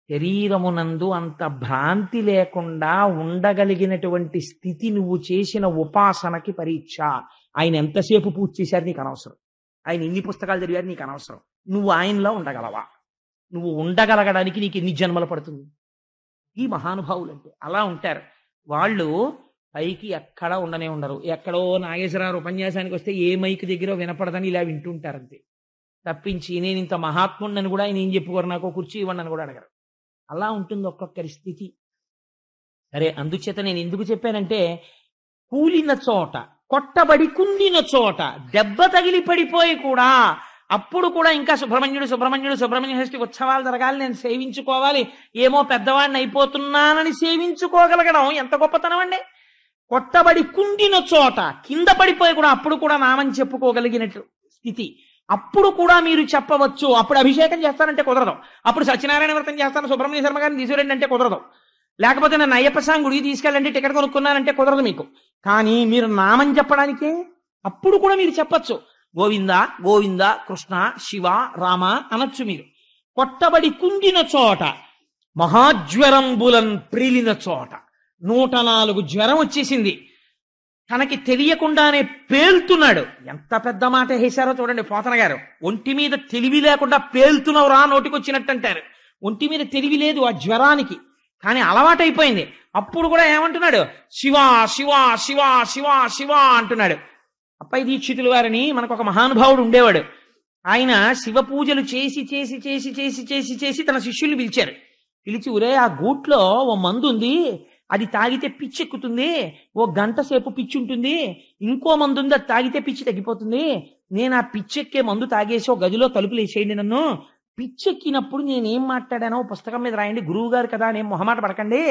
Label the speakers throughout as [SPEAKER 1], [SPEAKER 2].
[SPEAKER 1] శరీరమునందు అంత భ్రాంతి లేకుండా ఉండగలిగినటువంటి స్థితి నువ్వు చేసిన ఉపాసనకి పరీక్ష. ఆయన ఎంతసేపు పూజ చేశారు నీకు అనవసరం, ఆయన ఎన్ని పుస్తకాలు చదివారు నీకు అనవసరం. నువ్వు ఆయనలో ఉండగలవా? నువ్వు ఉండగలగడానికి నీకు ఎన్ని జన్మలు పడుతుంది? ఈ మహానుభావులు అంటే అలా ఉంటారు. వాళ్ళు పైకి ఎక్కడా ఉండనే ఉండరు. ఎక్కడో నాగేశ్వరరావు ఉపన్యాసానికి వస్తే ఏ మైక్ దగ్గర వినపడదని ఇలా వింటుంటారంతే తప్పించి నేను ఇంత మహాత్ముడిని కూడా ఆయన ఏం చెప్పుకోరు, నాకు కుర్చీ ఇవ్వండి అని కూడా అడగరు. అలా ఉంటుంది ఒక్కొక్కరి స్థితి. సరే, అందుచేత నేను ఎందుకు చెప్పానంటే, కూలిన చోట, కొట్టబడి కుండిన చోట, దెబ్బ తగిలి పడిపోయి కూడా అప్పుడు కూడా ఇంకా సుబ్రహ్మణ్య షష్ఠి ఉత్సవాలు జరగాలి, నేను సేవించుకోవాలి, ఏమో పెద్దవాడిని అయిపోతున్నానని సేవించుకోగలగడం ఎంత గొప్పతనం అండి. కొట్టబడి కుండిన చోట కింద పడిపోయి కూడా అప్పుడు కూడా నామని చెప్పుకోగలిగినట్టు స్థితి. అప్పుడు కూడా మీరు చెప్పవచ్చు. అప్పుడు అభిషేకం చేస్తానంటే కుదరదు, అప్పుడు సత్యనారాయణ వ్రతం చేస్తాను సుబ్రహ్మణ్య శర్మ గారిని తీసుకురండి అంటే కుదరదు, లేకపోతే నేను అయ్యప్ప స్వామి గుడికి తీసుకెళ్ళండి టికెట్ కొనుక్కున్నానంటే కుదరదు మీకు. కానీ మీరు నామం చెప్పడానికే అప్పుడు కూడా మీరు చెప్పచ్చు. గోవింద గోవింద కృష్ణ శివ రామ అనొచ్చు మీరు. కొట్టబడి కుండిన చోట, మహాజ్వరంబులన్ ప్రిలిన చోట, 104 జ్వరం వచ్చేసింది, తనకి తెలియకుండానే పేల్తున్నాడు. ఎంత పెద్ద మాట వేశారో చూడండి పోతన గారు. ఒంటి మీద తెలివి లేకుండా పేల్తున్నావు రా నోటికొచ్చినట్టు అంటారు. ఒంటి మీద తెలివి లేదు ఆ జ్వరానికి, కానీ అలవాటైపోయింది. అప్పుడు కూడా ఏమంటున్నాడు? శివ శివ శివ శివ శివ అంటున్నాడు. అప్పయ్య దీక్షితులు వారిని మనకు ఒక మహానుభావుడు ఉండేవాడు. ఆయన శివ పూజలు చేసి చేసి చేసి చేసి చేసి చేసి తన శిష్యుల్ని పిలిచారు. పిలిచి, ఒరే ఆ గూట్లో ఓ మందు ఉంది, అది తాగితే పిచ్చి ఎక్కుతుంది, ఓ గంట సేపు పిచ్చి ఉంటుంది, ఇంకో మందు ఉంది, అది తాగితే పిచ్చి తగ్గిపోతుంది, నేను ఆ పిచ్చెక్కే మందు తాగేసి ఓ గదిలో తలుపులు వేసేయండి, నన్ను పిచ్చెక్కినప్పుడు నేనేం మాట్లాడానో పుస్తకం మీద రాయండి, గురువు గారు కదా నేను మొహమాట పడకండి,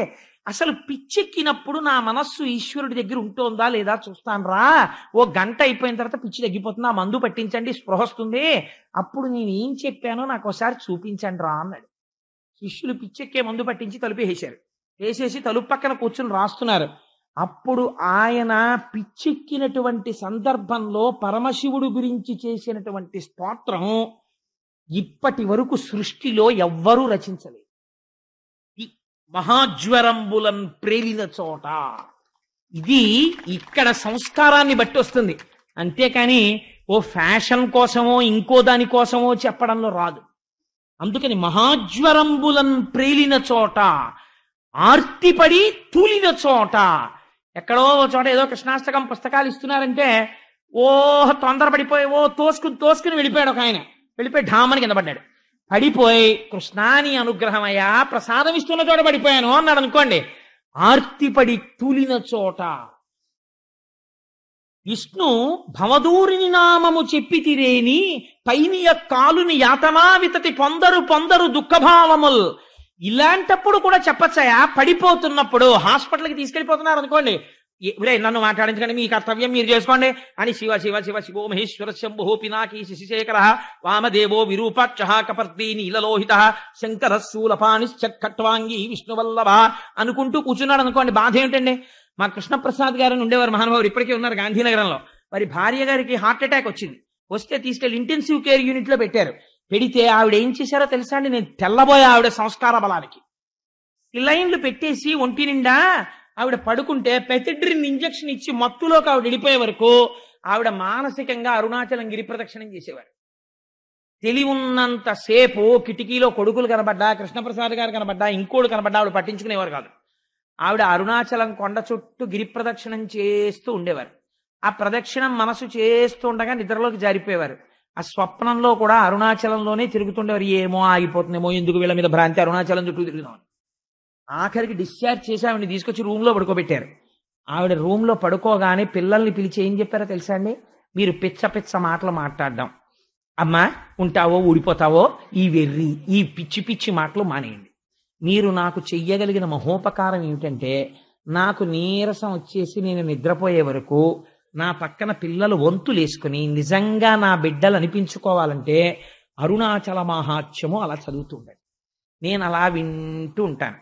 [SPEAKER 1] అసలు పిచ్చెక్కినప్పుడు నా మనస్సు ఈశ్వరుడి దగ్గర ఉంటుందా లేదా చూస్తాను రా, ఓ గంట అయిపోయిన తర్వాత పిచ్చి తగ్గిపోతుంది, ఆ మందు పట్టించండి స్పృహ వస్తుంది, అప్పుడు నేను ఏం చెప్పానో నాకు ఒకసారి చూపించండి రా అన్నాడు. శిష్యులు పిచ్చెక్కే మందు పట్టించి తలుపు వేసేశారు. వేసేసి తలుపు పక్కన కూర్చుని రాస్తున్నారు. అప్పుడు ఆయన పిచ్చెక్కినటువంటి సందర్భంలో పరమశివుడు గురించి చేసినటువంటి స్తోత్రం ఇప్పటి వరకు సృష్టిలో ఎవ్వరూ రచించలేదు. మహాజ్వరంబులన్ ప్రేలిన చోట, ఇది ఇక్కడ సంస్కారాన్ని బట్టి వస్తుంది, అంతేకాని ఓ ఫ్యాషన్ కోసమో ఇంకో దాని కోసమో చెప్పడంలో రాదు. అందుకని మహాజ్వరంబులన్ ప్రేలిన చోట, ఆర్తిపడి తూలిన చోట, ఎక్కడో చోట ఏదో కృష్ణాష్టకం పుస్తకాలు ఇస్తున్నారంటే తొందరపడిపోయి తోసుకుని వెళ్ళిపోయాడు ఒక ఆయన. వెళ్ళిపోయి ఢామని కింద పడ్డాడు. పడిపోయి కృష్ణాని అనుగ్రహమయ్యా ప్రసాదం ఇస్తున్న చోట పడిపోయాను అన్నాడు అనుకోండి. ఆర్తిపడి తూలిన చోట, విష్ణు భవదూరిని నామము చెప్పి తిరేని పైనియ కాలుని యాతనా వితతి పొందరు దుఃఖభావముల్. ఇలాంటప్పుడు కూడా చెప్పచ్చయా. పడిపోతున్నప్పుడు హాస్పిటల్కి తీసుకెళ్ళిపోతున్నారు అనుకోండి, నన్ను మాట్లాడించకండి, మీ కర్తవ్యం మీరు చేసుకోండి అని శివ శివ శివ శివో మహేశ్వర శంభో పినాకీ శశిశేఖర వామదేవో విరూపాక్ష కపర్దీ నీలలోహిత శంకర శూలపాణిశ్చట్వాంగి విష్ణువల్లభ అనుకుంటూ కూర్చున్నాడు అనుకోండి. బాధ ఏమిటండి? మా కృష్ణప్రసాద్ గారని ఉండేవారు మహానుభావుడు, ఇప్పటికే ఉన్నారు గాంధీనగరంలో. వారి భార్య గారికి హార్ట్ అటాక్ వచ్చింది. వస్తే తీసుకెళ్లి ఇంటెన్సివ్ కేర్ యూనిట్ లో పెట్టారు. పెడితే ఆవిడ ఏం చేశారో తెలుసా అండి? నేను తెల్లబోయే ఆవిడ సంస్కార బలానికి సిలైన్లు పెట్టేసి ఒంటి నిండా ఆవిడ పడుకుంటే పెథెడ్రిన్ ఇంజక్షన్ ఇచ్చి మత్తులోకి ఆవిడ వెళ్ళిపోయే వరకు ఆవిడ మానసికంగా అరుణాచలం గిరి ప్రదక్షిణం చేసేవారు. తెలివున్నంత సేపు కిటికీలో కొడుకులు కనబడ్డా, కృష్ణప్రసాద్ గారు కనబడ్డా, ఇంకోడు కనబడ్డా ఆవిడ పట్టించుకునేవారు కాదు. ఆవిడ అరుణాచలం కొండ చుట్టూ గిరి ప్రదక్షిణం చేస్తూ ఉండేవారు. ఆ ప్రదక్షిణం మనసు చేస్తూ ఉండగా నిద్రలోకి జారిపోయేవారు. ఆ స్వప్నంలో కూడా అరుణాచలంలోనే తిరుగుతుండేవారు. ఏమో ఆగిపోతుందేమో, ఎందుకు వీళ్ళ మీద భ్రాంతి, అరుణాచలం చుట్టూ తిరుగుదామని. ఆఖరికి డిశ్చార్జ్ చేసి ఆవిడని తీసుకొచ్చి రూమ్లో పడుకోబెట్టారు. ఆవిడ రూమ్లో పడుకోగానే పిల్లల్ని పిలిచి ఏం చెప్పారో తెలుసా అండి? మీరు పిచ్చ పిచ్చ మాటలు మాట్లాడడం, అమ్మా ఉంటావో ఊడిపోతావో, ఈ వెర్రి ఈ పిచ్చి పిచ్చి మాటలు మానేయండి. మీరు నాకు చెయ్యగలిగిన మహోపకారం ఏమిటంటే, నాకు నీరసం వచ్చేసి నేను నిద్రపోయే వరకు నా పక్కన పిల్లలు వంతులేసుకుని నిజంగా నా బిడ్డలు అనిపించుకోవాలంటే అరుణాచల మహాత్మ్యము అలా చదువుతూ ఉండండి. నేను అలా వింటూ ఉంటాను.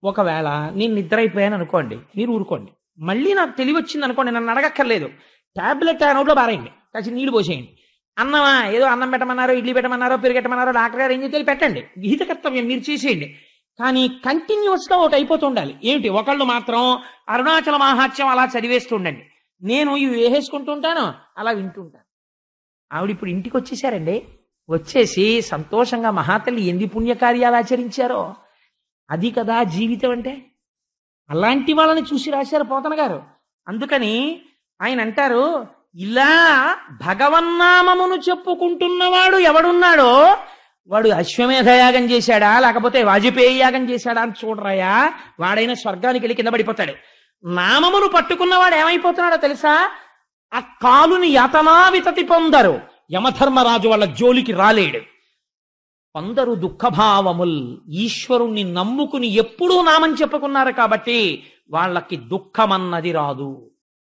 [SPEAKER 1] ఒకవేళ నేను నిద్ర అయిపోయాను అనుకోండి, మీరు ఊరుకోండి. మళ్ళీ నాకు తెలివి వచ్చింది అనుకోండి, నన్ను అడగక్కర్లేదు, ట్యాబ్లెట్ ఆ నోట్లో బారేయండి, కాసి నీళ్లు పోసేయండి. అన్నమా ఏదో అన్నం పెట్టమన్నారో, ఇడ్లీ పెట్టమన్నారో, పెరుగెట్టమన్నారో, డాక్టర్ గారు ఏం చేయాలి పెట్టండి. విహిత కర్తవ్యం మీరు చేసేయండి. కానీ కంటిన్యూస్ గా ఒకటి అయిపోతుండాలి. ఏమిటి? ఒకళ్ళు మాత్రం అరుణాచల మహాత్మ్యం అలా చదివేస్తుండండి, నేను ఇవి వేసేసుకుంటుంటాను, అలా వింటుంటాను. ఆవిడ ఇప్పుడు ఇంటికి వచ్చేసారండి. వచ్చేసి సంతోషంగా మహాతల్లి ఎన్ని పుణ్యకార్యాలు ఆచరించారో, అది కదా జీవితం అంటే. అలాంటి వాళ్ళని చూసి రాశారు పోతన గారు. అందుకని ఆయన అంటారు, ఇలా భగవన్నామమును చెప్పుకుంటున్నవాడు ఎవడున్నాడో వాడు అశ్వమేధ యాగం చేశాడా లేకపోతే వాజపేయి యాగం చేశాడా అని చూడరాయా, వాడైనా స్వర్గానికి వెళ్ళి కింద పడిపోతాడు. నామమును పట్టుకున్నవాడు ఏమైపోతున్నాడో తెలుసా? ఆ కాలుని యాతనావితతి పొందరు, యమధర్మరాజు వాళ్ళ జోలికి రాలేడు. కొందరు దుఃఖభావముల్, ఈశ్వరుణ్ణి నమ్ముకుని ఎప్పుడూ నామం చెప్పుకున్నారు కాబట్టి వాళ్ళకి దుఃఖమన్నది రాదు.